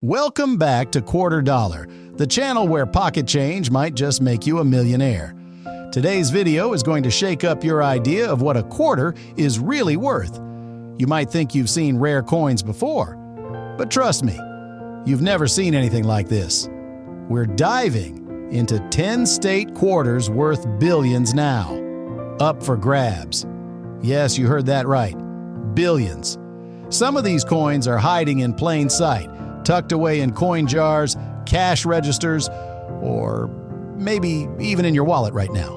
Welcome back to Quarter Dollar, the channel where pocket change might just make you a millionaire. Today's video is going to shake up your idea of what a quarter is really worth. You might think you've seen rare coins before, but trust me, you've never seen anything like this. We're diving into 10 state quarters worth billions now. Up for grabs. Yes, you heard that right. Billions. Some of these coins are hiding in plain sight, tucked away in coin jars, cash registers, or maybe even in your wallet right now.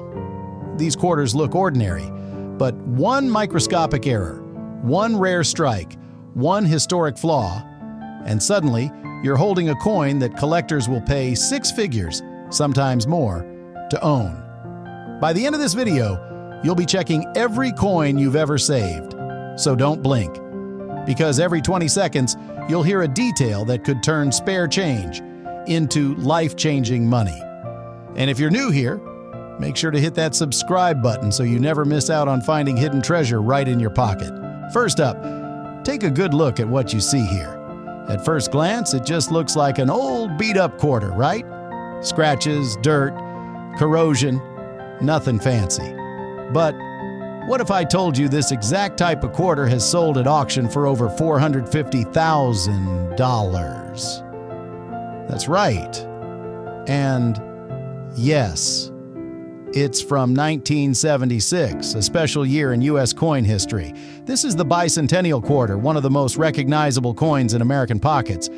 These quarters look ordinary, but one microscopic error, one rare strike, one historic flaw, and suddenly you're holding a coin that collectors will pay six figures, sometimes more, to own. By the end of this video, you'll be checking every coin you've ever saved. So don't blink, because every 20 seconds, you'll hear a detail that could turn spare change into life-changing money. And if you're new here, make sure to hit that subscribe button so you never miss out on finding hidden treasure right in your pocket. First up, take a good look at what you see here. At first glance, it just looks like an old beat-up quarter, right? Scratches, dirt, corrosion, nothing fancy. But what if I told you this exact type of quarter has sold at auction for over $450,000? That's right. And yes, it's from 1976, a special year in U.S. coin history. This is the Bicentennial quarter, one of the most recognizable coins in American pockets,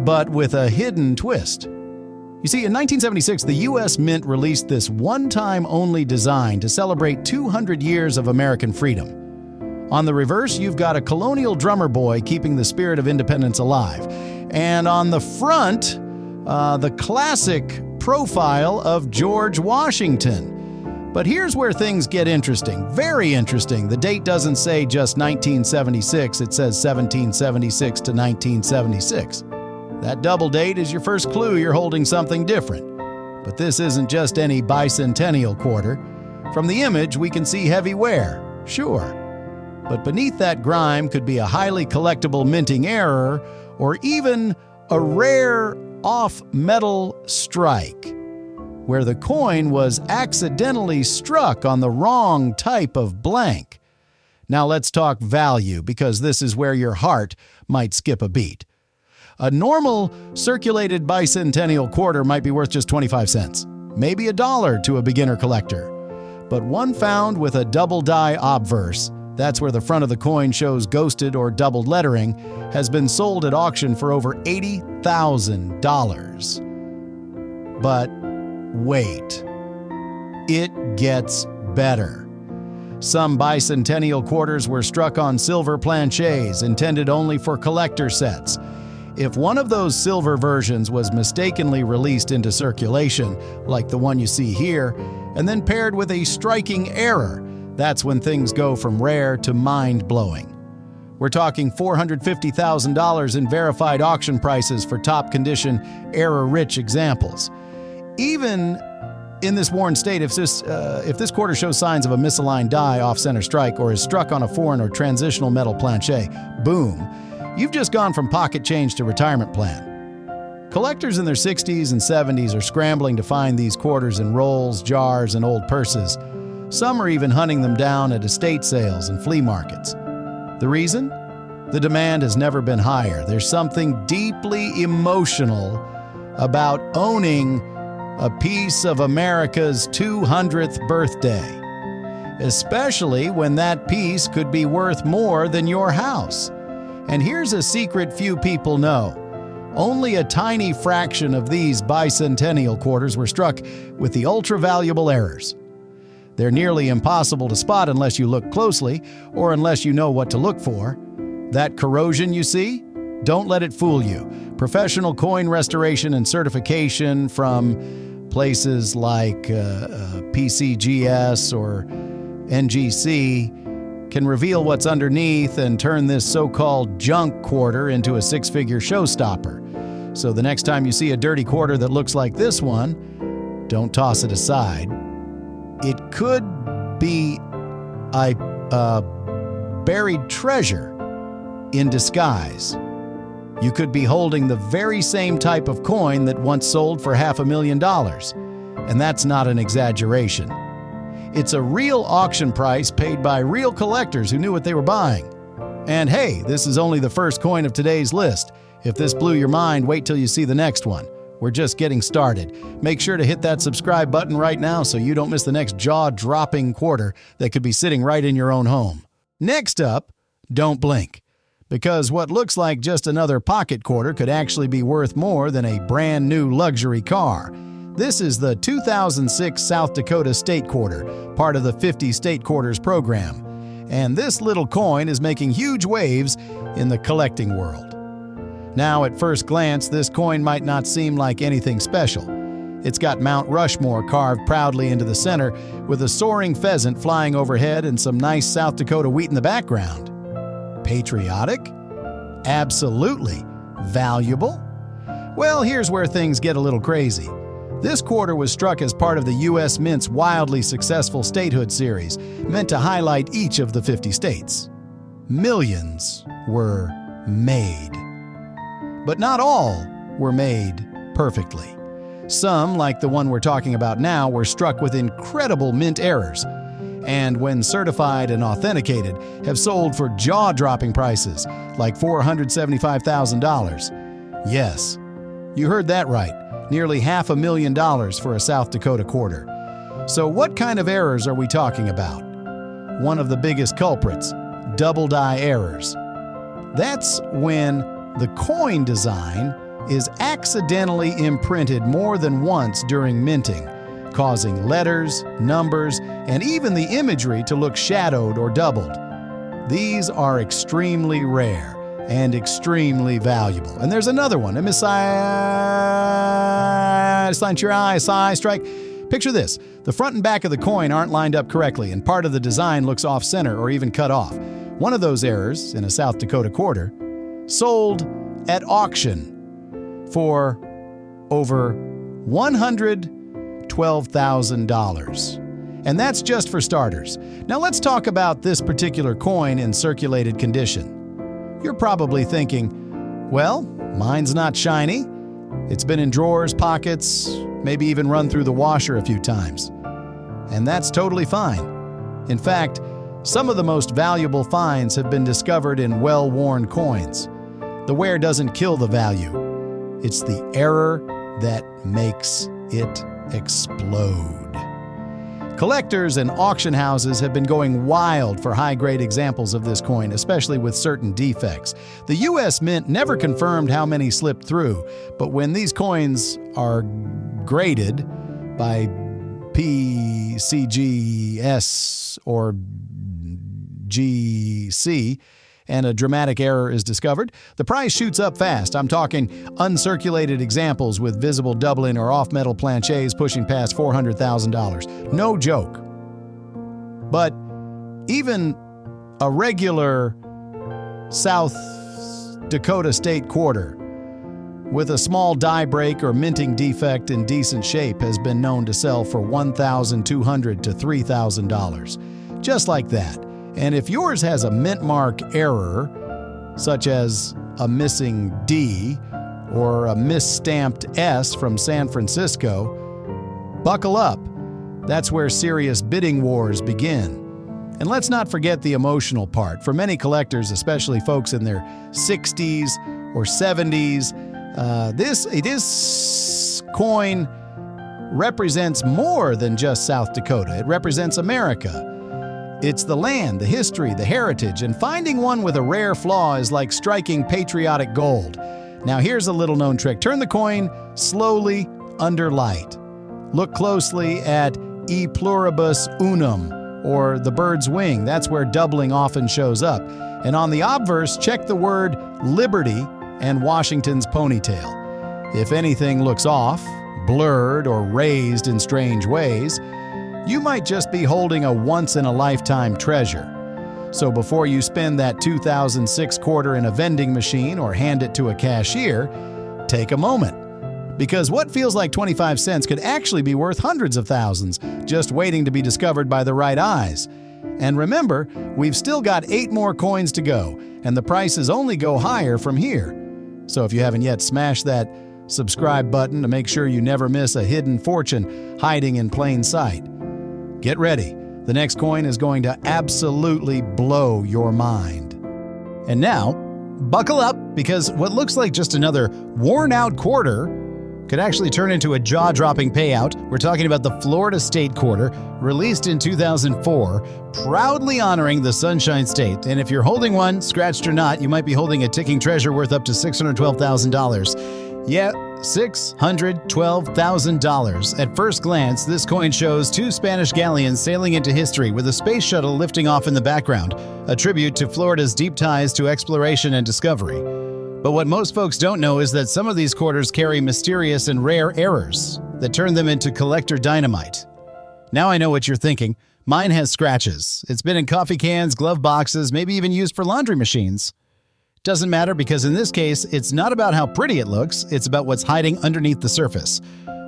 but with a hidden twist. You see, in 1976, the U.S. Mint released this one-time-only design to celebrate 200 years of American freedom. On the reverse, you've got a colonial drummer boy keeping the spirit of independence alive. And on the front, the classic profile of George Washington. But here's where things get interesting, very interesting. The date doesn't say just 1976, it says 1776 to 1976. That double date is your first clue you're holding something different. But this isn't just any bicentennial quarter. From the image, we can see heavy wear, sure. But beneath that grime could be a highly collectible minting error or even a rare off-metal strike, where the coin was accidentally struck on the wrong type of blank. Now let's talk value, because this is where your heart might skip a beat. A normal circulated bicentennial quarter might be worth just 25 cents, maybe $1 to a beginner collector. But one found with a double die obverse, that's where the front of the coin shows ghosted or doubled lettering, has been sold at auction for over $80,000. But wait, it gets better. Some bicentennial quarters were struck on silver planchets intended only for collector sets. If one of those silver versions was mistakenly released into circulation, like the one you see here, and then paired with a striking error, that's when things go from rare to mind-blowing. We're talking $450,000 in verified auction prices for top-condition, error-rich examples. Even in this worn state, if this quarter shows signs of a misaligned die off-center strike or is struck on a foreign or transitional metal planchet, boom, you've just gone from pocket change to retirement plan. Collectors in their 60s and 70s are scrambling to find these quarters in rolls, jars, and old purses. Some are even hunting them down at estate sales and flea markets. The reason? The demand has never been higher. There's something deeply emotional about owning a piece of America's 200th birthday, especially when that piece could be worth more than your house. And here's a secret few people know. Only a tiny fraction of these bicentennial quarters were struck with the ultra-valuable errors. They're nearly impossible to spot unless you look closely or unless you know what to look for. That corrosion you see? Don't let it fool you. Professional coin restoration and certification from places like PCGS or NGC can reveal what's underneath and turn this so-called junk quarter into a six-figure showstopper. So the next time you see a dirty quarter that looks like this one, don't toss it aside. It could be a buried treasure in disguise. You could be holding the very same type of coin that once sold for $500,000. And that's not an exaggeration. It's a real auction price paid by real collectors who knew what they were buying. And hey, this is only the first coin of today's list. If this blew your mind, wait till you see the next one. We're just getting started. Make sure to hit that subscribe button right now so you don't miss the next jaw-dropping quarter that could be sitting right in your own home. Next up, don't blink. Because what looks like just another pocket quarter could actually be worth more than a brand new luxury car. This is the 2006 South Dakota State Quarter, part of the 50 State Quarters program. And this little coin is making huge waves in the collecting world. Now, at first glance, this coin might not seem like anything special. It's got Mount Rushmore carved proudly into the center, with a soaring pheasant flying overhead and some nice South Dakota wheat in the background. Patriotic? Absolutely. Valuable? Well, here's where things get a little crazy. This quarter was struck as part of the U.S. Mint's wildly successful statehood series, meant to highlight each of the 50 states. Millions were made. But not all were made perfectly. Some, like the one we're talking about now, were struck with incredible mint errors, and when certified and authenticated, have sold for jaw-dropping prices, like $475,000. Yes, you heard that right, nearly $500,000 for a South Dakota quarter. So what kind of errors are we talking about? One of the biggest culprits, double-die errors. That's when the coin design is accidentally imprinted more than once during minting, causing letters, numbers, and even the imagery to look shadowed or doubled. These are extremely rare and extremely valuable. And there's another one, a side strike. Picture this. The front and back of the coin aren't lined up correctly, and part of the design looks off-center or even cut off. One of those errors, in a South Dakota quarter, sold at auction for over $112,000. And that's just for starters. Now let's talk about this particular coin in circulated condition. You're probably thinking, well, mine's not shiny. It's been in drawers, pockets, maybe even run through the washer a few times. And that's totally fine. In fact, some of the most valuable finds have been discovered in well-worn coins. The wear doesn't kill the value. It's the error that makes it explode. Collectors and auction houses have been going wild for high-grade examples of this coin, especially with certain defects. The U.S. Mint never confirmed how many slipped through, but when these coins are graded by PCGS or GC, and a dramatic error is discovered, the price shoots up fast. I'm talking uncirculated examples with visible doubling or off-metal planchets pushing past $400,000. No joke. But even a regular South Dakota State quarter with a small die break or minting defect in decent shape has been known to sell for $1,200 to $3,000. Just like that. And if yours has a mint mark error, such as a missing D or a misstamped S from San Francisco, buckle up. That's where serious bidding wars begin. And let's not forget the emotional part. For many collectors, especially folks in their 60s or 70s, this coin represents more than just South Dakota. It represents America. It's the land, the history, the heritage, and finding one with a rare flaw is like striking patriotic gold. Now here's a little-known trick. Turn the coin slowly under light. Look closely at E pluribus unum, or the bird's wing. That's where doubling often shows up. And on the obverse, check the word liberty and Washington's ponytail. If anything looks off, blurred, or raised in strange ways, you might just be holding a once-in-a-lifetime treasure. So before you spend that 2006 quarter in a vending machine or hand it to a cashier, take a moment. Because what feels like 25 cents could actually be worth hundreds of thousands, just waiting to be discovered by the right eyes. And remember, we've still got 8 more coins to go, and the prices only go higher from here. So if you haven't yet, smash that subscribe button to make sure you never miss a hidden fortune hiding in plain sight. Get ready. The next coin is going to absolutely blow your mind. And now, buckle up, because what looks like just another worn-out quarter could actually turn into a jaw-dropping payout. We're talking about the Florida State Quarter, released in 2004, proudly honoring the Sunshine State. And if you're holding one, scratched or not, you might be holding a ticking treasure worth up to $612,000. Yeah, $612,000. At first glance, this coin shows two Spanish galleons sailing into history with a space shuttle lifting off in the background, a tribute to Florida's deep ties to exploration and discovery. But what most folks don't know is that some of these quarters carry mysterious and rare errors that turn them into collector dynamite. Now I know what you're thinking. Mine has scratches. It's been in coffee cans, glove boxes, maybe even used for laundry machines. Doesn't matter, because in this case, it's not about how pretty it looks, it's about what's hiding underneath the surface.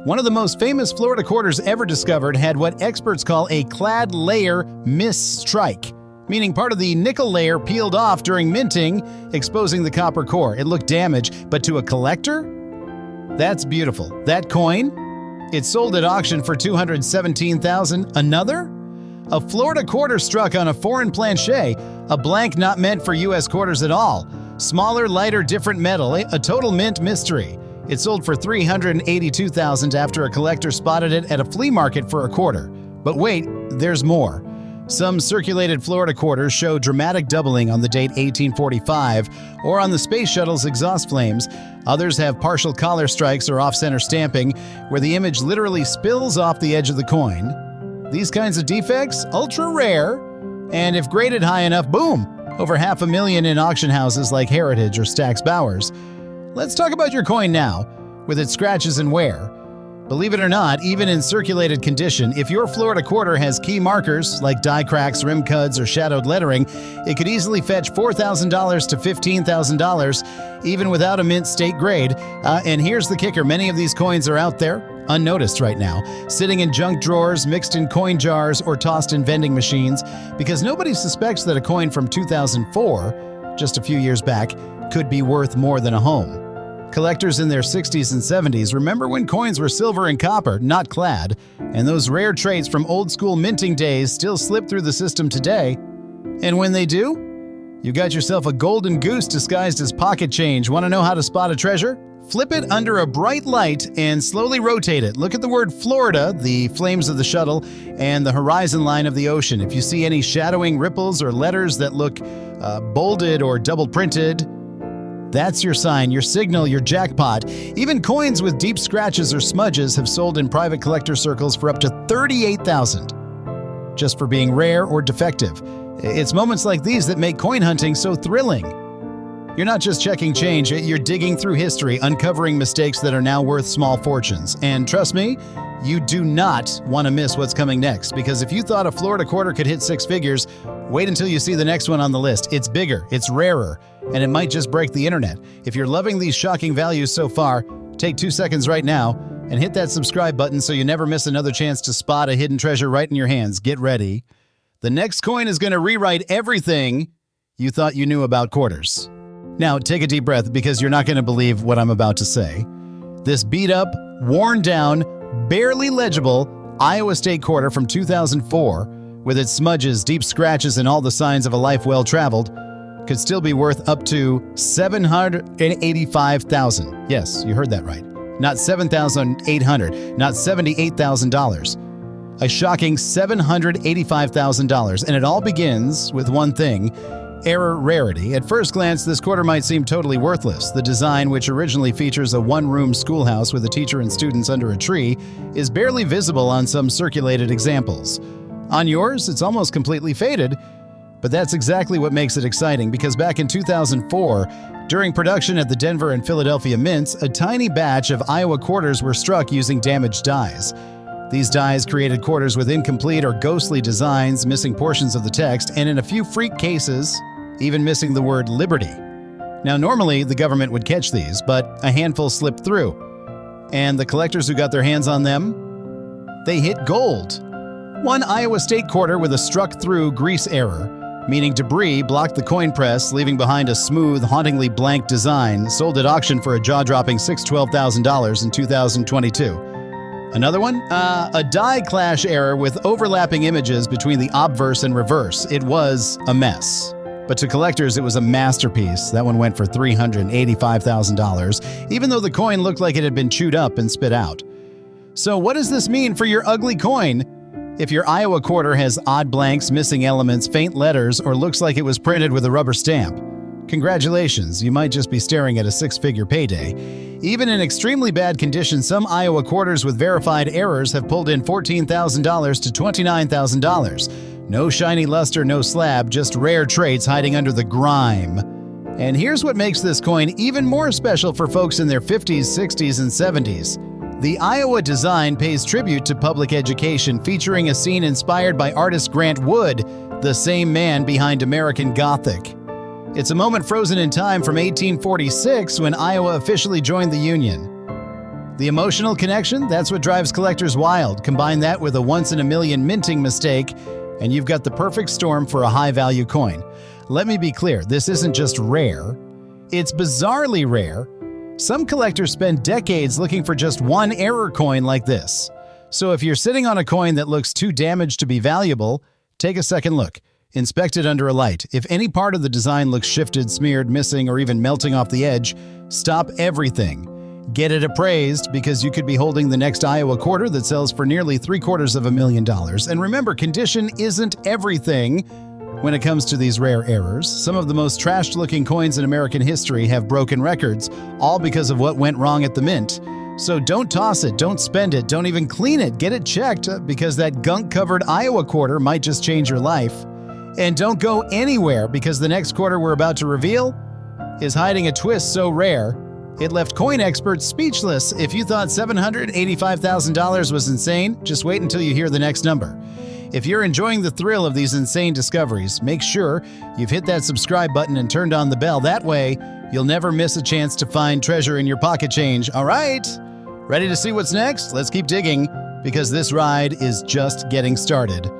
One of the most famous Florida quarters ever discovered had what experts call a clad layer misstrike, meaning part of the nickel layer peeled off during minting, exposing the copper core. It looked damaged, but to a collector? That's beautiful. That coin? It sold at auction for $217,000. Another? A Florida quarter struck on a foreign planche, a blank not meant for U.S. quarters at all. Smaller, lighter, different metal, a total mint mystery. It sold for $382,000 after a collector spotted it at a flea market for a quarter. But wait, there's more. Some circulated Florida quarters show dramatic doubling on the date 1845 or on the space shuttle's exhaust flames. Others have partial collar strikes or off-center stamping, where the image literally spills off the edge of the coin. These kinds of defects, ultra rare, and if graded high enough, boom, over $500,000 in auction houses like Heritage or Stack's Bowers. Let's talk about your coin now, with its scratches and wear. Believe it or not, even in circulated condition, if your Florida quarter has key markers like die cracks, rim cuts, or shadowed lettering, it could easily fetch $4,000 to $15,000, even without a mint state grade. And here's the kicker. Many of these coins are out there, unnoticed right now, sitting in junk drawers, mixed in coin jars, or tossed in vending machines, because nobody suspects that a coin from 2004, just a few years back, could be worth more than a home. Collectors in their 60s and 70s remember when coins were silver and copper, not clad, and those rare traits from old-school minting days still slip through the system today. And when they do, you got yourself a golden goose disguised as pocket change. Want to know how to spot a treasure? Flip it under a bright light and slowly rotate it. Look at the word Florida, the flames of the shuttle, and the horizon line of the ocean. If you see any shadowing ripples or letters that look bolded or double printed, that's your sign, your signal, your jackpot. Even coins with deep scratches or smudges have sold in private collector circles for up to $38,000, just for being rare or defective. It's moments like these that make coin hunting so thrilling. You're not just checking change, you're digging through history, uncovering mistakes that are now worth small fortunes. And trust me, you do not want to miss what's coming next, because if you thought a Florida quarter could hit six figures, wait until you see the next one on the list. It's bigger, it's rarer, and it might just break the internet. If you're loving these shocking values so far, take 2 seconds right now and hit that subscribe button so you never miss another chance to spot a hidden treasure right in your hands. Get ready. The next coin is going to rewrite everything you thought you knew about quarters. Now, take a deep breath, because you're not going to believe what I'm about to say. This beat-up, worn-down, barely legible Iowa State quarter from 2004, with its smudges, deep scratches, and all the signs of a life well-traveled, could still be worth up to $785,000. Yes, you heard that right. Not $7,800, not $78,000. A shocking $785,000, and it all begins with one thing: error rarity. At first glance, this quarter might seem totally worthless. The design, which originally features a one-room schoolhouse with a teacher and students under a tree, is barely visible on some circulated examples. On yours, it's almost completely faded, but that's exactly what makes it exciting, because back in 2004, during production at the Denver and Philadelphia Mints, a tiny batch of Iowa quarters were struck using damaged dies. These dies created quarters with incomplete or ghostly designs, missing portions of the text, and in a few freak cases, even missing the word liberty. Now, normally the government would catch these, but a handful slipped through. And the collectors who got their hands on them, they hit gold. One Iowa State quarter with a struck-through grease error meaning debris blocked the coin press, leaving behind a smooth, hauntingly blank design, sold at auction for a jaw-dropping $12,000 in 2022. Another one? A die clash error with overlapping images between the obverse and reverse. It was a mess. But to collectors, it was a masterpiece. That one went for $385,000, even though the coin looked like it had been chewed up and spit out. So what does this mean for your ugly coin? If your Iowa quarter has odd blanks, missing elements, faint letters, or looks like it was printed with a rubber stamp, congratulations, you might just be staring at a six-figure payday. Even in extremely bad condition, some Iowa quarters with verified errors have pulled in $14,000 to $29,000. No shiny luster, no slab, just rare traits hiding under the grime. And here's what makes this coin even more special for folks in their 50s, 60s, and 70s. The Iowa design pays tribute to public education, featuring a scene inspired by artist Grant Wood, the same man behind American Gothic. It's a moment frozen in time from 1846 when Iowa officially joined the Union. The emotional connection, that's what drives collectors wild. Combine that with a once-in-a-million minting mistake, and you've got the perfect storm for a high-value coin. Let me be clear, this isn't just rare. It's bizarrely rare. Some collectors spend decades looking for just one error coin like this. So if you're sitting on a coin that looks too damaged to be valuable, take a second look. Inspect it under a light. If any part of the design looks shifted, smeared, missing, or even melting off the edge, stop everything. Get it appraised, because you could be holding the next Iowa quarter that sells for nearly $750,000. And remember, condition isn't everything when it comes to these rare errors. Some of the most trashed-looking coins in American history have broken records, all because of what went wrong at the mint. So don't toss it, don't spend it, don't even clean it. Get it checked, because that gunk-covered Iowa quarter might just change your life. And don't go anywhere, because the next quarter we're about to reveal is hiding a twist so rare, it left coin experts speechless. If you thought $785,000 was insane, just wait until you hear the next number. If you're enjoying the thrill of these insane discoveries, make sure you've hit that subscribe button and turned on the bell. That way, you'll never miss a chance to find treasure in your pocket change. All right? Ready to see what's next? Let's keep digging, because this ride is just getting started.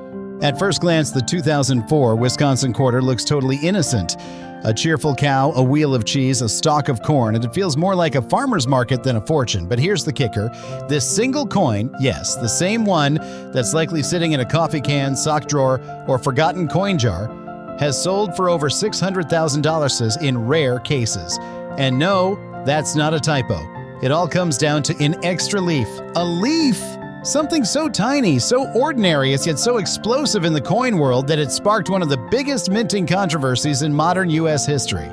At first glance, the 2004 Wisconsin quarter looks totally innocent. A cheerful cow, a wheel of cheese, a stalk of corn, and it feels more like a farmer's market than a fortune. But here's the kicker. This single coin, yes, the same one that's likely sitting in a coffee can, sock drawer, or forgotten coin jar, has sold for over $600,000 in rare cases. And no, that's not a typo. It all comes down to an extra leaf. A leaf! Something so tiny, so ordinary, yet so explosive in the coin world that it sparked one of the biggest minting controversies in modern U.S. history.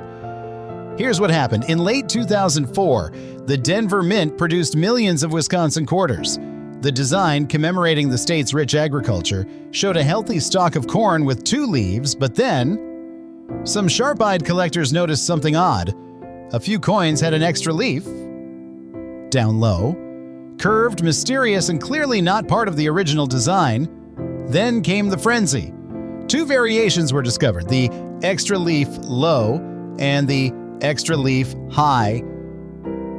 Here's what happened. In late 2004, the Denver Mint produced millions of Wisconsin quarters. The design, commemorating the state's rich agriculture, showed a healthy stalk of corn with two leaves, but then some sharp-eyed collectors noticed something odd. A few coins had an extra leaf down low, curved, mysterious, and clearly not part of the original design. Then came the frenzy. Two variations were discovered, the extra leaf low and the extra leaf high.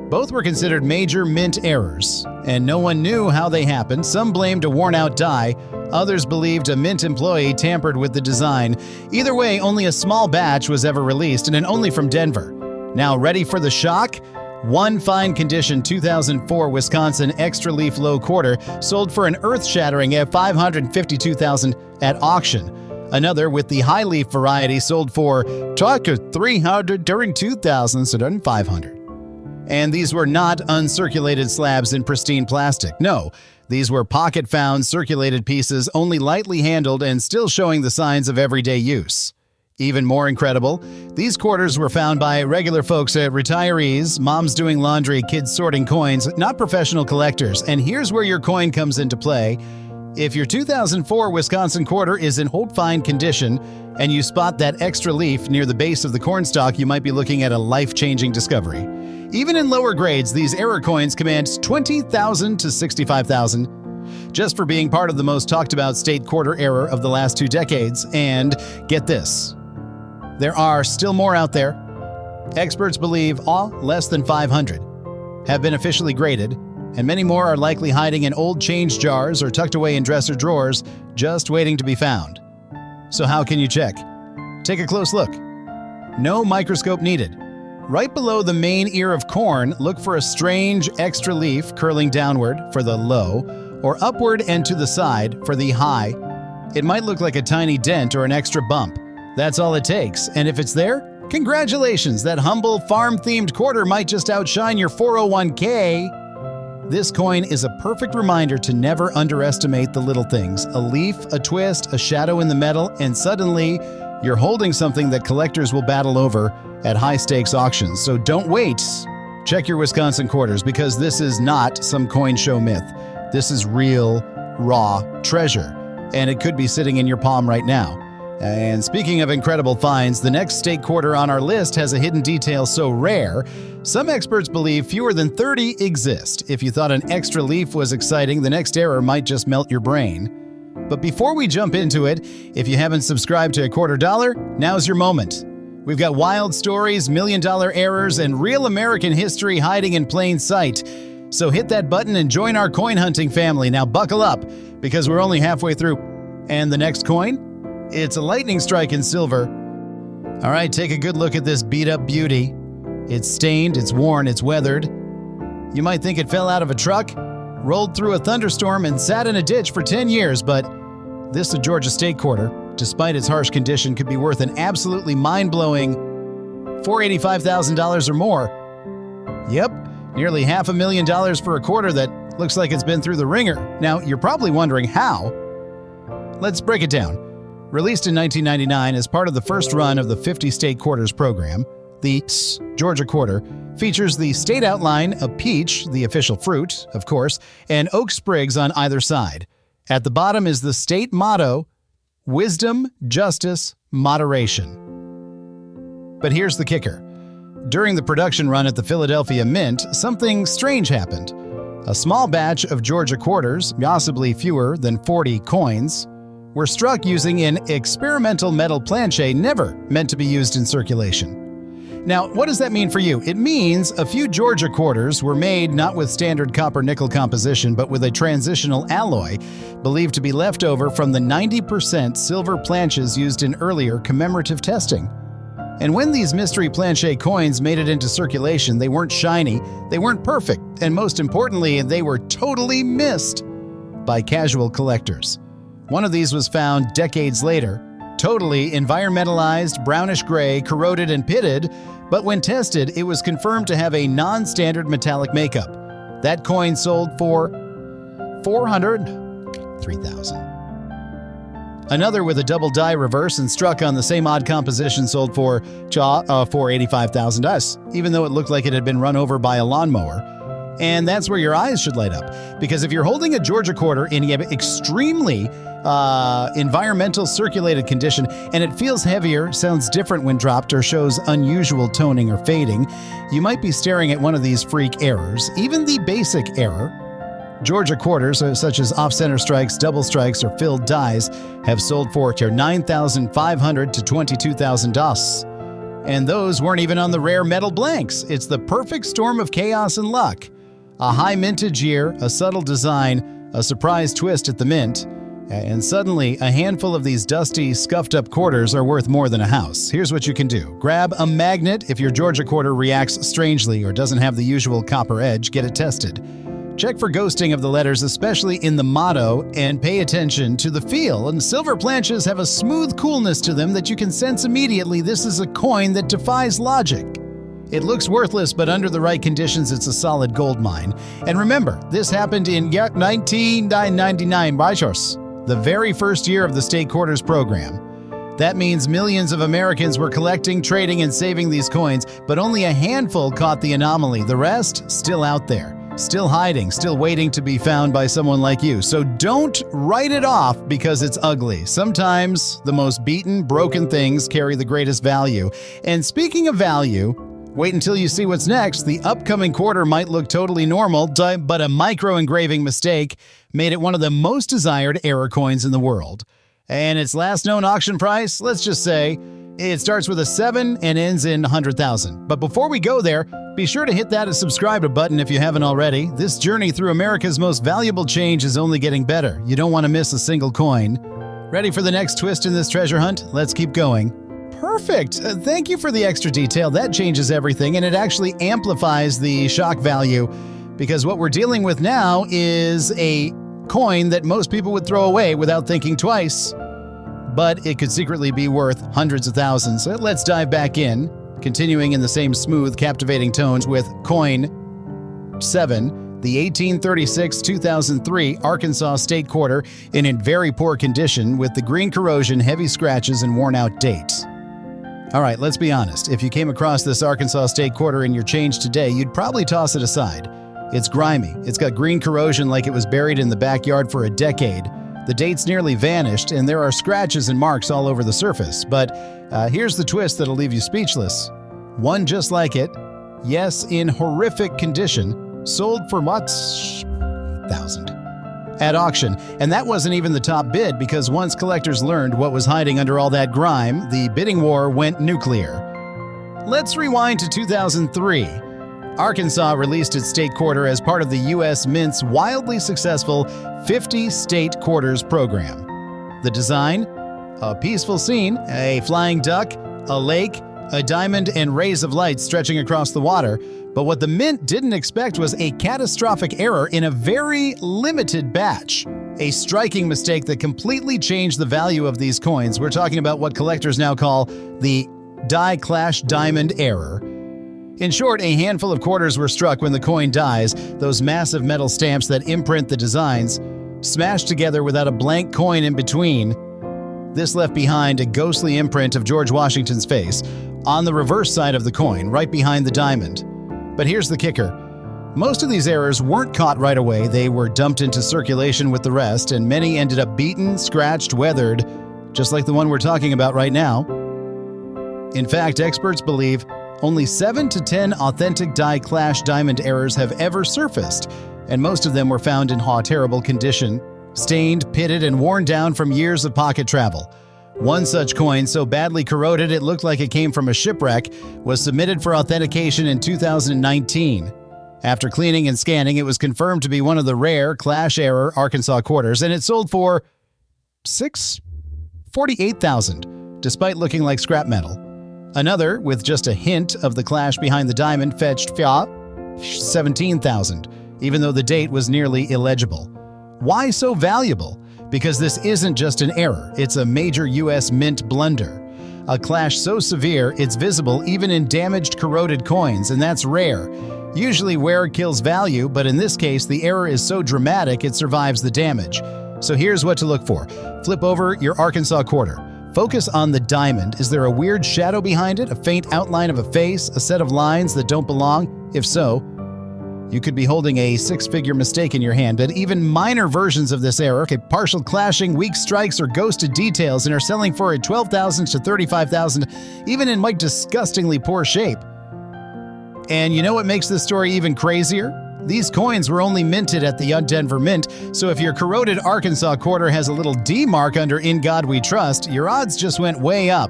Both were considered major mint errors, and no one knew how they happened. Some blamed a worn-out die, others believed a mint employee tampered with the design. Either way, only a small batch was ever released, and only from Denver. Now, ready for the shock? One fine condition 2004 Wisconsin extra leaf low quarter sold for an earth-shattering $552,000 at auction. Another with the high leaf variety sold for $300 during 2000, so done $500. And these were not uncirculated slabs in pristine plastic. No, these were pocket-found circulated pieces, only lightly handled and still showing the signs of everyday use. Even more incredible, these quarters were found by regular folks, retirees, moms doing laundry, kids sorting coins, not professional collectors. And here's where your coin comes into play. If your 2004 Wisconsin quarter is in hold-fine condition and you spot that extra leaf near the base of the cornstalk, you might be looking at a life-changing discovery. Even in lower grades, these error coins command $20,000 to $65,000 just for being part of the most talked-about state quarter error of the last 2 decades. And get this. There are still more out there. Experts believe all less than 500 have been officially graded, and many more are likely hiding in old change jars or tucked away in dresser drawers, just waiting to be found. So how can you check? Take a close look. No microscope needed. Right below the main ear of corn, look for a strange extra leaf curling downward for the low, or upward and to the side for the high. It might look like a tiny dent or an extra bump. That's all it takes, and if it's there, congratulations, that humble farm-themed quarter might just outshine your 401k. This coin is a perfect reminder to never underestimate the little things. A leaf, a twist, a shadow in the metal, and suddenly you're holding something that collectors will battle over at high-stakes auctions. So don't wait. Check your Wisconsin quarters, because this is not some coin show myth. This is real, raw treasure, and it could be sitting in your palm right now. And speaking of incredible finds, the next state quarter on our list has a hidden detail so rare, some experts believe fewer than 30 exist. If you thought an extra leaf was exciting, the next error might just melt your brain. But before we jump into it, if you haven't subscribed to A Quarter Dollar, now's your moment. We've got wild stories, million-dollar errors, and real American history hiding in plain sight. So hit that button and join our coin hunting family. Now buckle up, because we're only halfway through. And the next coin? It's a lightning strike in silver. All right, take a good look at this beat-up beauty. It's stained, it's worn, it's weathered. You might think it fell out of a truck, rolled through a thunderstorm, and sat in a ditch for 10 years, but this, a Georgia state quarter, despite its harsh condition, could be worth an absolutely mind-blowing $485,000 or more. Yep, nearly $500,000 for a quarter that looks like it's been through the ringer. Now, you're probably wondering how. Let's break it down. Released in 1999 as part of the first run of the 50-state quarters program, the Georgia quarter features the state outline of peach, the official fruit, of course, and oak sprigs on either side. At the bottom is the state motto, Wisdom, Justice, Moderation. But here's the kicker. During the production run at the Philadelphia Mint, something strange happened. A small batch of Georgia quarters, possibly fewer than 40 coins, were struck using an experimental metal planche never meant to be used in circulation. Now, what does that mean for you? It means a few Georgia quarters were made not with standard copper-nickel composition, but with a transitional alloy believed to be left over from the 90% silver planches used in earlier commemorative testing. And when these mystery planche coins made it into circulation, they weren't shiny, they weren't perfect, and most importantly, they were totally missed by casual collectors. One of these was found decades later, totally environmentalized, brownish-gray, corroded, and pitted, but when tested, it was confirmed to have a non-standard metallic makeup. That coin sold for $403,000. Another with a double die reverse and struck on the same odd composition sold for $485,000, even though it looked like it had been run over by a lawnmower. And that's where your eyes should light up, because if you're holding a Georgia quarter in extremely environmental circulated condition, and it feels heavier, sounds different when dropped, or shows unusual toning or fading, you might be staring at one of these freak errors. Even the basic error, Georgia quarters, such as off-center strikes, double strikes, or filled dies, have sold for $9,500 to $22,000. And those weren't even on the rare metal blanks. It's the perfect storm of chaos and luck. A high mintage year, a subtle design, a surprise twist at the mint, and suddenly a handful of these dusty, scuffed-up quarters are worth more than a house. Here's what you can do. Grab a magnet if your Georgia quarter reacts strangely or doesn't have the usual copper edge. Get it tested. Check for ghosting of the letters, especially in the motto, and pay attention to the feel. And silver planches have a smooth coolness to them that you can sense immediately. This is a coin that defies logic. It looks worthless, but under the right conditions, it's a solid gold mine. And remember, this happened in 1999, the very first year of the state quarters program. That means millions of Americans were collecting, trading, and saving these coins, but only a handful caught the anomaly. The rest, still out there, still hiding, still waiting to be found by someone like you. So don't write it off because it's ugly. Sometimes the most beaten, broken things carry the greatest value. And speaking of value, wait until you see what's next. The upcoming quarter might look totally normal, but a micro-engraving mistake made it one of the most desired error coins in the world. And its last known auction price, let's just say, it starts with a 7 and ends in 100,000. But before we go there, be sure to hit that subscribe button if you haven't already. This journey through America's most valuable change is only getting better. You don't want to miss a single coin. Ready for the next twist in this treasure hunt? Let's keep going. Perfect. Thank you for the extra detail. That changes everything, and it actually amplifies the shock value, because what we're dealing with now is a coin that most people would throw away without thinking twice. But it could secretly be worth hundreds of thousands. So let's dive back in, continuing in the same smooth, captivating tones with coin 7, the 1836-2003 Arkansas State Quarter, in very poor condition with the green corrosion, heavy scratches, and worn-out dates. All right, let's be honest. If you came across this Arkansas State Quarter in your change today, you'd probably toss it aside. It's grimy. It's got green corrosion like it was buried in the backyard for a decade. The date's nearly vanished, and there are scratches and marks all over the surface. But here's the twist that'll leave you speechless. One just like it, yes, in horrific condition, sold for what? $8,000 at auction. And that wasn't even the top bid, because once collectors learned what was hiding under all that grime, the bidding war went nuclear. Let's rewind to 2003. Arkansas released its state quarter as part of the U.S. Mint's wildly successful 50 State Quarters program. The design? A peaceful scene, a flying duck, a lake, a diamond, and rays of light stretching across the water. But what the Mint didn't expect was a catastrophic error in a very limited batch. A striking mistake that completely changed the value of these coins. We're talking about what collectors now call the die clash diamond error. In short, a handful of quarters were struck when the coin dies, those massive metal stamps that imprint the designs, smashed together without a blank coin in between. This left behind a ghostly imprint of George Washington's face on the reverse side of the coin, right behind the diamond. But here's the kicker. Most of these errors weren't caught right away. They were dumped into circulation with the rest, and many ended up beaten, scratched, weathered, just like the one we're talking about right now. In fact, experts believe only 7 to 10 authentic die clash diamond errors have ever surfaced, and most of them were found in terrible condition, stained, pitted, and worn down from years of pocket travel. One such coin, so badly corroded it looked like it came from a shipwreck, was submitted for authentication in 2019. After cleaning and scanning, it was confirmed to be one of the rare clash error Arkansas quarters, and it sold for $48,000, despite looking like scrap metal. Another, with just a hint of the clash behind the diamond, fetched $17,000, even though the date was nearly illegible. Why so valuable? Because this isn't just an error, it's a major U.S. Mint blunder. A clash so severe, it's visible even in damaged, corroded coins, and that's rare. Usually wear kills value, but in this case, the error is so dramatic it survives the damage. So here's what to look for. Flip over your Arkansas quarter. Focus on the diamond. Is there a weird shadow behind it? A faint outline of a face? A set of lines that don't belong? If so, you could be holding a six-figure mistake in your hand. But even minor versions of this error, partial clashing, weak strikes, or ghosted details, and are selling for $12,000 to $35,000, even in disgustingly poor shape. And you know what makes this story even crazier? These coins were only minted at the Denver Mint, so if your corroded Arkansas quarter has a little D mark under "In God We Trust," your odds just went way up.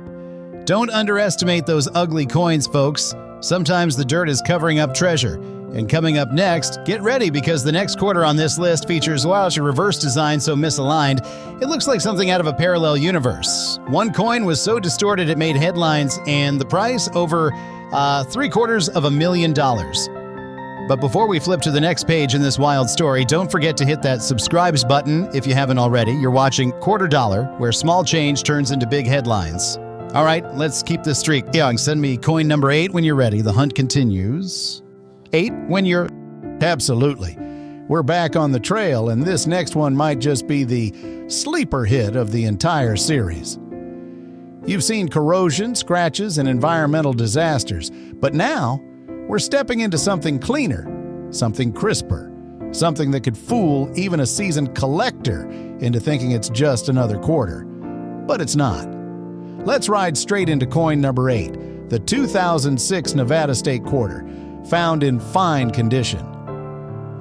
Don't underestimate those ugly coins, folks. Sometimes the dirt is covering up treasure. And coming up next, get ready, because the next quarter on this list features a reverse design so misaligned, it looks like something out of a parallel universe. One coin was so distorted it made headlines, and the price over $750,000. But before we flip to the next page in this wild story, don't forget to hit that subscribes button if you haven't already. You're watching Quarter Dollar, where small change turns into big headlines. All right, let's keep this streak young. Send me coin number 8 when you're ready. The hunt continues. 8 when you're... Absolutely. We're back on the trail, and this next one might just be the sleeper hit of the entire series. You've seen corrosion, scratches, and environmental disasters, but now we're stepping into something cleaner, something crisper, something that could fool even a seasoned collector into thinking it's just another quarter. But it's not. Let's ride straight into coin number 8, the 2006 Nevada State Quarter, found in fine condition.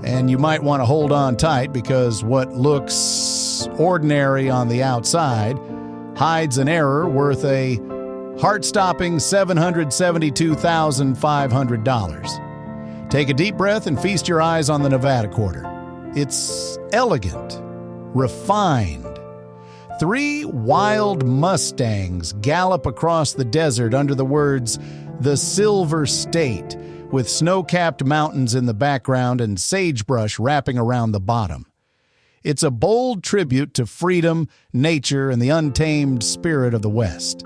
And you might want to hold on tight, because what looks ordinary on the outside hides an error worth a heart-stopping $772,500. Take a deep breath and feast your eyes on the Nevada Quarter. It's elegant, refined, 3 wild mustangs gallop across the desert under the words, "The Silver State," with snow-capped mountains in the background and sagebrush wrapping around the bottom. It's a bold tribute to freedom, nature, and the untamed spirit of the West.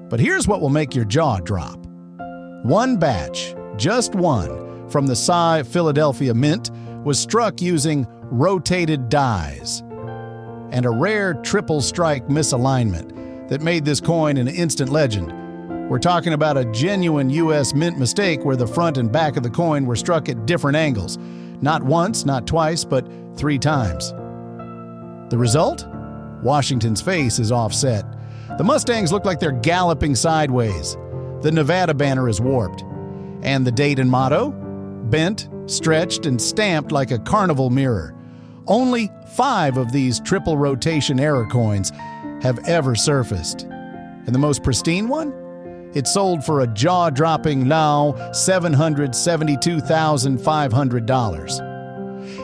But here's what will make your jaw drop. One batch, just one, from the Philadelphia Mint was struck using rotated dies, and a rare triple strike misalignment that made this coin an instant legend. We're talking about a genuine U.S. Mint mistake where the front and back of the coin were struck at different angles. Not once, not twice, but 3 times. The result? Washington's face is offset. The Mustangs look like they're galloping sideways. The Nevada banner is warped. And the date and motto? Bent, stretched, and stamped like a carnival mirror. Only 5 of these triple rotation error coins have ever surfaced. And the most pristine one? It sold for a jaw-dropping now $772,500.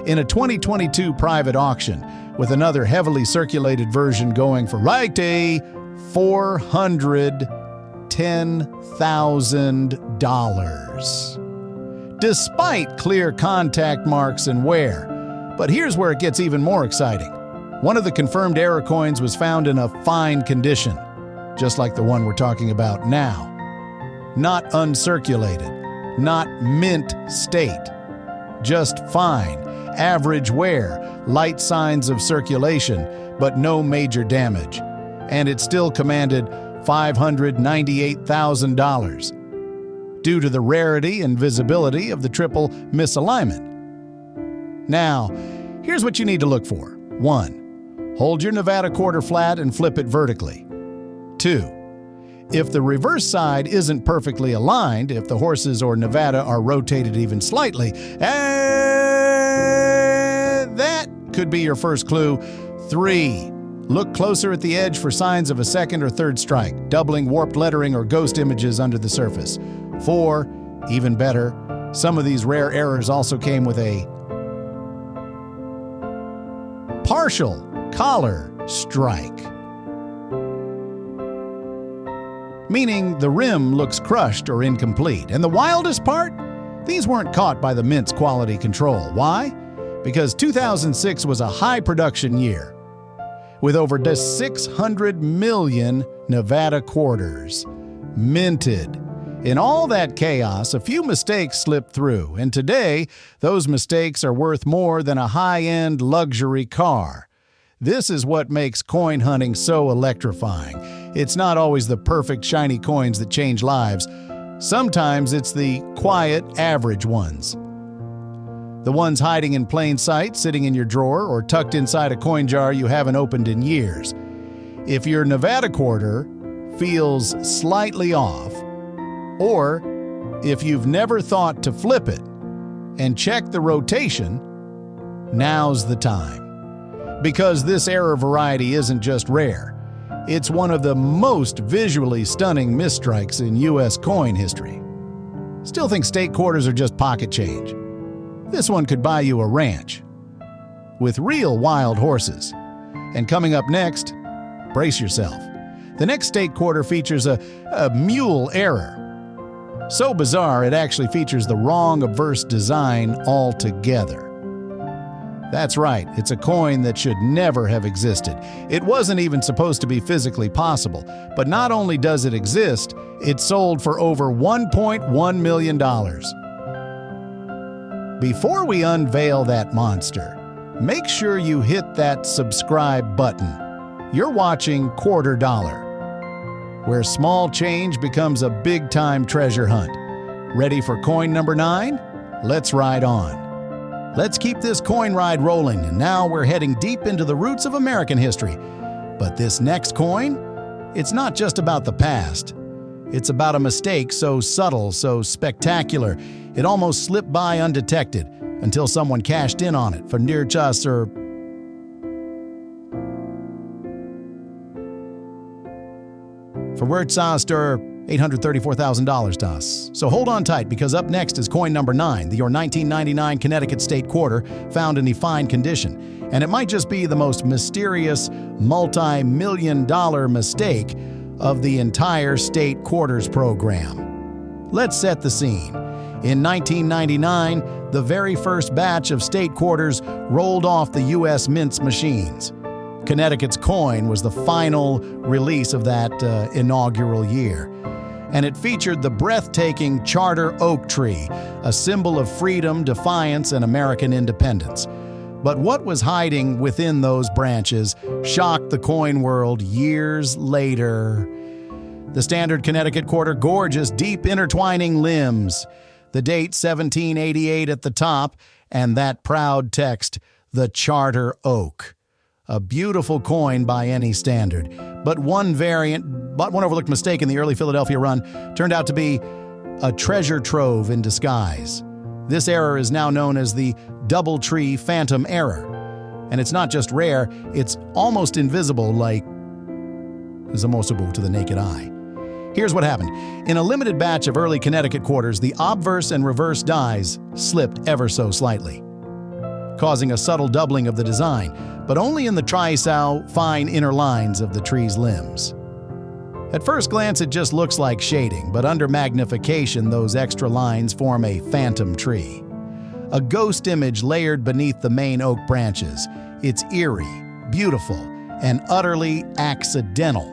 In a 2022 private auction, with another heavily circulated version going for right a $410,000. Despite clear contact marks and wear. But here's where it gets even more exciting. One of the confirmed error coins was found in a fine condition, just like the one we're talking about now. Not uncirculated, not mint state, just fine, average wear, light signs of circulation, but no major damage. And it still commanded $598,000 due to the rarity and visibility of the triple misalignment. Now, here's what you need to look for. 1. Hold your Nevada quarter flat and flip it vertically. 2. If the reverse side isn't perfectly aligned, if the horses or Nevada are rotated even slightly, that could be your first clue. 3. Look closer at the edge for signs of a second or third strike, doubling, warped lettering, or ghost images under the surface. 4. Even better, some of these rare errors also came with a partial collar strike, meaning the rim looks crushed or incomplete. And the wildest part? These weren't caught by the Mint's quality control. Why? Because 2006 was a high production year, with over 600 million Nevada quarters minted. In all that chaos, a few mistakes slipped through, and today, those mistakes are worth more than a high-end luxury car. This is what makes coin hunting so electrifying. It's not always the perfect, shiny coins that change lives. Sometimes it's the quiet, average ones. The ones hiding in plain sight, sitting in your drawer, or tucked inside a coin jar you haven't opened in years. If your Nevada quarter feels slightly off, or if you've never thought to flip it and check the rotation, now's the time. Because this error variety isn't just rare, it's one of the most visually stunning misstrikes in U.S. coin history. Still think state quarters are just pocket change? This one could buy you a ranch with real wild horses. And coming up next, brace yourself. The next state quarter features a mule error. So bizarre, it actually features the wrong obverse design altogether. That's right, it's a coin that should never have existed. It wasn't even supposed to be physically possible. But not only does it exist, it sold for over $1.1 million. Before we unveil that monster, make sure you hit that subscribe button. You're watching Quarter Dollar, where small change becomes a big-time treasure hunt. Ready for coin number 9? Let's ride on. Let's keep this coin ride rolling, and now we're heading deep into the roots of American history. But this next coin, it's not just about the past. It's about a mistake so subtle, so spectacular, it almost slipped by undetected until someone cashed in on it for near just or for Wirtzost or $834,000 to us. So hold on tight, because up next is coin number 9, your 1999 Connecticut state quarter, found in the fine condition. And it might just be the most mysterious multi-million-dollar mistake of the entire state quarters program. Let's set the scene. In 1999, the very first batch of state quarters rolled off the U.S. Mint's machines. Connecticut's coin was the final release of that inaugural year. And it featured the breathtaking charter oak tree, a symbol of freedom, defiance, and American independence. But what was hiding within those branches shocked the coin world years later. The standard Connecticut quarter gorgeous, deep intertwining limbs, the date 1788 at the top, and that proud text, the charter oak. A beautiful coin by any standard. But one overlooked mistake in the early Philadelphia run turned out to be a treasure trove in disguise. This error is now known as the Doubletree Phantom error. And it's not just rare, it's almost invisible, like impossible to the naked eye. Here's what happened. In a limited batch of early Connecticut quarters, the obverse and reverse dies slipped ever so slightly, causing a subtle doubling of the design, but only in the trisal fine inner lines of the tree's limbs. At first glance, it just looks like shading, but under magnification, those extra lines form a phantom tree. A ghost image layered beneath the main oak branches. It's eerie, beautiful, and utterly accidental.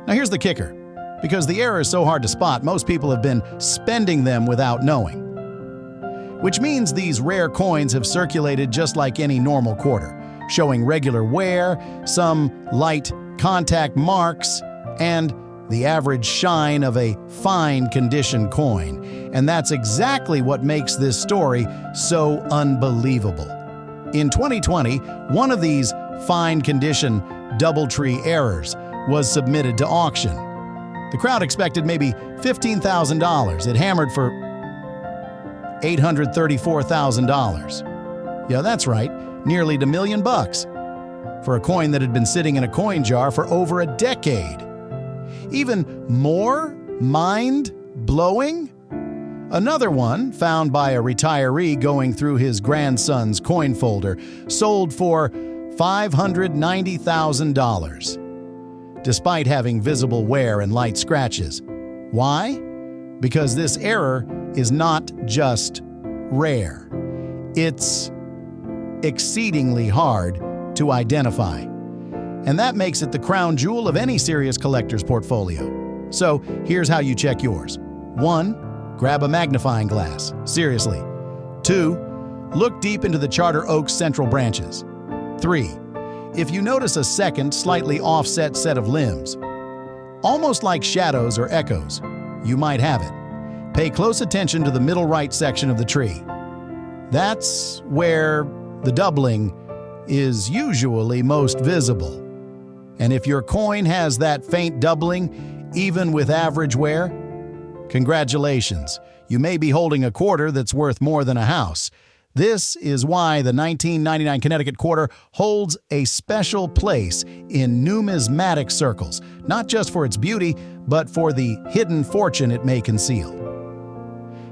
Now here's the kicker. Because the error is so hard to spot, most people have been spending them without knowing. Which means these rare coins have circulated just like any normal quarter, showing regular wear, some light contact marks, and the average shine of a fine condition coin. And that's exactly what makes this story so unbelievable. In 2020, one of these fine condition Doubletree errors was submitted to auction. The crowd expected maybe $15,000. It hammered for $834,000. Yeah, that's right, nearly $1 million for a coin that had been sitting in a coin jar for over a decade. Even more mind-blowing? Another one, found by a retiree going through his grandson's coin folder, sold for $590,000. Despite having visible wear and light scratches. Why? Because this error is not just rare. It's exceedingly hard to identify. And that makes it the crown jewel of any serious collector's portfolio. So here's how you check yours. 1. Grab a magnifying glass. Seriously. 2. Look deep into the charter oak's central branches. 3. If you notice a second, slightly offset set of limbs, almost like shadows or echoes, you might have it. Pay close attention to the middle right section of the tree. That's where the doubling is usually most visible. And if your coin has that faint doubling, even with average wear, congratulations, you may be holding a quarter that's worth more than a house. This is why the 1999 Connecticut quarter holds a special place in numismatic circles, not just for its beauty, but for the hidden fortune it may conceal.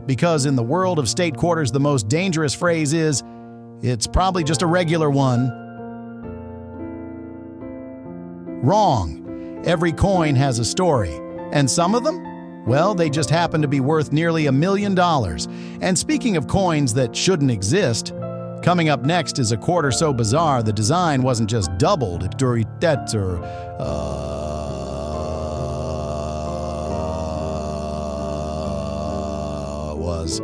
Because in the world of state quarters, the most dangerous phrase is, "It's probably just a regular one." Wrong. Every coin has a story, and some of them, well, they just happen to be worth nearly $1 million. And speaking of coins that shouldn't exist, coming up next is a quarter so bizarre the design wasn't just doubled, it was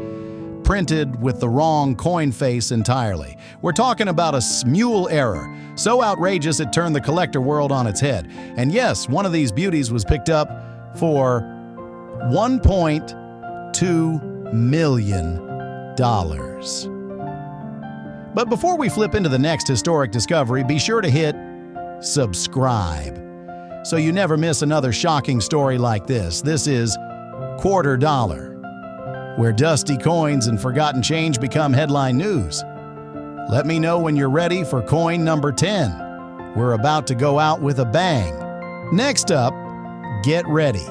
printed with the wrong coin face entirely. We're talking about a mule error, so outrageous it turned the collector world on its head. And yes, one of these beauties was picked up for $1.2 million. But before we flip into the next historic discovery, be sure to hit subscribe so you never miss another shocking story like this. This is Quarter Dollar, where dusty coins and forgotten change become headline news. Let me know when you're ready for coin number 10. We're about to go out with a bang. Next up, get ready,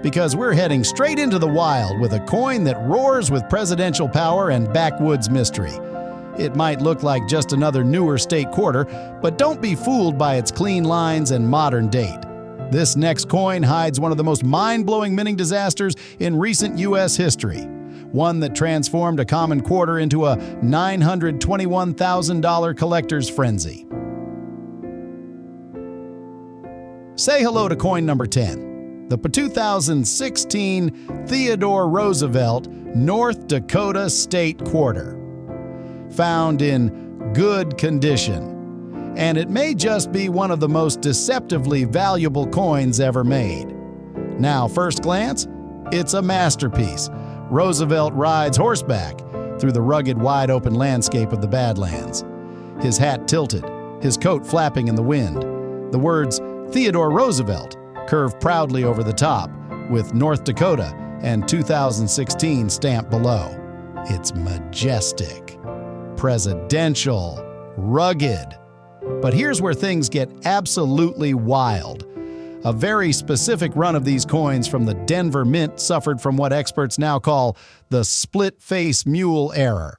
because we're heading straight into the wild with a coin that roars with presidential power and backwoods mystery. It might look like just another newer state quarter, but don't be fooled by its clean lines and modern date. This next coin hides one of the most mind-blowing minting disasters in recent U.S. history, one that transformed a common quarter into a $921,000 collector's frenzy. Say hello to coin number 10, the 2016 Theodore Roosevelt, North Dakota State Quarter. Found in good condition, and it may just be one of the most deceptively valuable coins ever made. Now, first glance, it's a masterpiece. Roosevelt rides horseback through the rugged, wide-open landscape of the Badlands. His hat tilted, his coat flapping in the wind. The words Theodore Roosevelt curve proudly over the top, with North Dakota and 2016 stamped below. It's majestic, presidential, rugged. But here's where things get absolutely wild. A very specific run of these coins from the Denver Mint suffered from what experts now call the split-face mule error.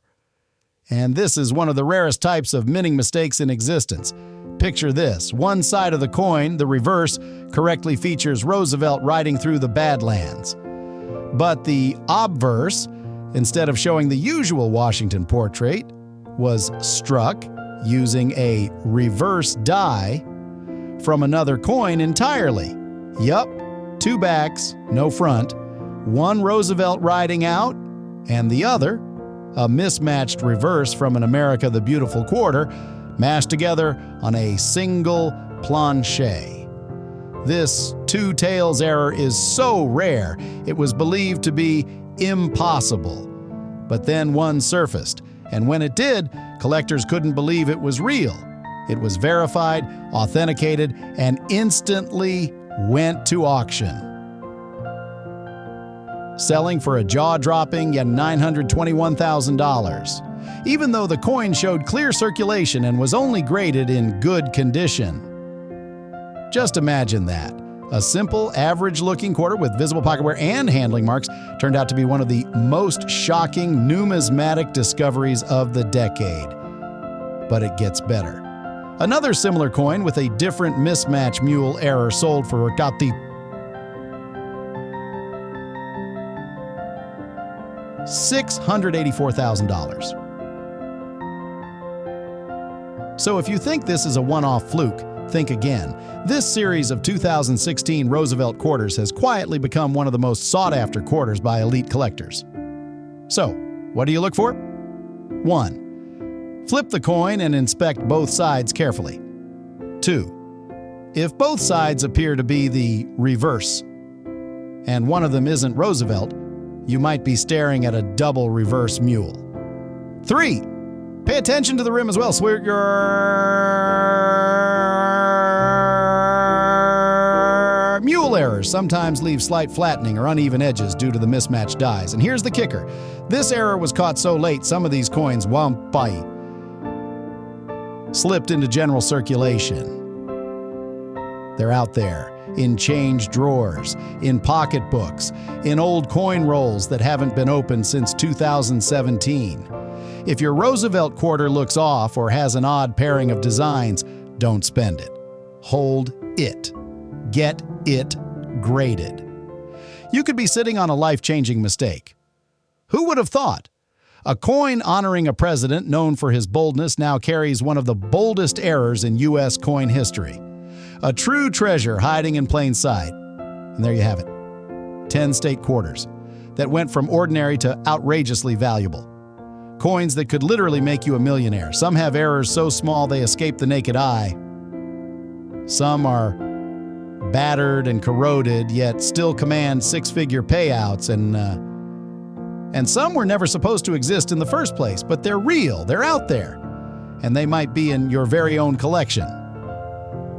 And this is one of the rarest types of minting mistakes in existence. Picture this. One side of the coin, the reverse, correctly features Roosevelt riding through the Badlands. But the obverse, instead of showing the usual Washington portrait, was struck using a reverse die from another coin entirely. Yup, two backs, no front, one Roosevelt riding out, and the other, a mismatched reverse from an America the Beautiful quarter, mashed together on a single planche. This two tails error is so rare, it was believed to be impossible. But then one surfaced, and when it did, collectors couldn't believe it was real. It was verified, authenticated, and instantly went to auction. Selling for a jaw-dropping yet $921,000. Even though the coin showed clear circulation and was only graded in good condition. Just imagine that. A simple, average-looking quarter with visible pocketware and handling marks turned out to be one of the most shocking numismatic discoveries of the decade. But it gets better. Another similar coin with a different mismatch mule error sold for $684,000. So if you think this is a one-off fluke, think again. This series of 2016 Roosevelt quarters has quietly become one of the most sought-after quarters by elite collectors. So, what do you look for? 1. Flip the coin and inspect both sides carefully. 2. If both sides appear to be the reverse, and one of them isn't Roosevelt, you might be staring at a double reverse mule. 3. Pay attention to the rim as well. Mule errors sometimes leave slight flattening or uneven edges due to the mismatched dies. And here's the kicker. This error was caught so late, some of these coins slipped into general circulation. They're out there, in change drawers, in pocketbooks, in old coin rolls that haven't been opened since 2017. If your Roosevelt quarter looks off or has an odd pairing of designs, don't spend it. Hold it. Get it graded. You could be sitting on a life-changing mistake. Who would have thought? A coin honoring a president known for his boldness now carries one of the boldest errors in U.S. coin history. A true treasure hiding in plain sight. And there you have it. 10 state quarters that went from ordinary to outrageously valuable. Coins that could literally make you a millionaire. Some have errors so small they escape the naked eye. Some are battered and corroded, yet still command six-figure payouts, and some were never supposed to exist in the first place, but they're real, they're out there, and they might be in your very own collection.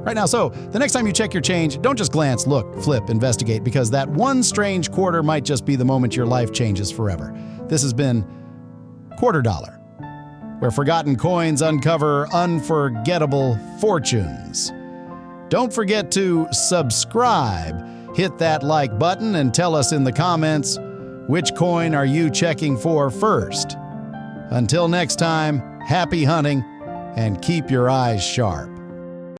Right now, so the next time you check your change, don't just glance, look, flip, investigate, because that one strange quarter might just be the moment your life changes forever. This has been Quarter Dollar, where forgotten coins uncover unforgettable fortunes. Don't forget to subscribe, Hit that like button and tell us in the comments, which coin are you checking for first? Until next time, happy hunting and keep your eyes sharp.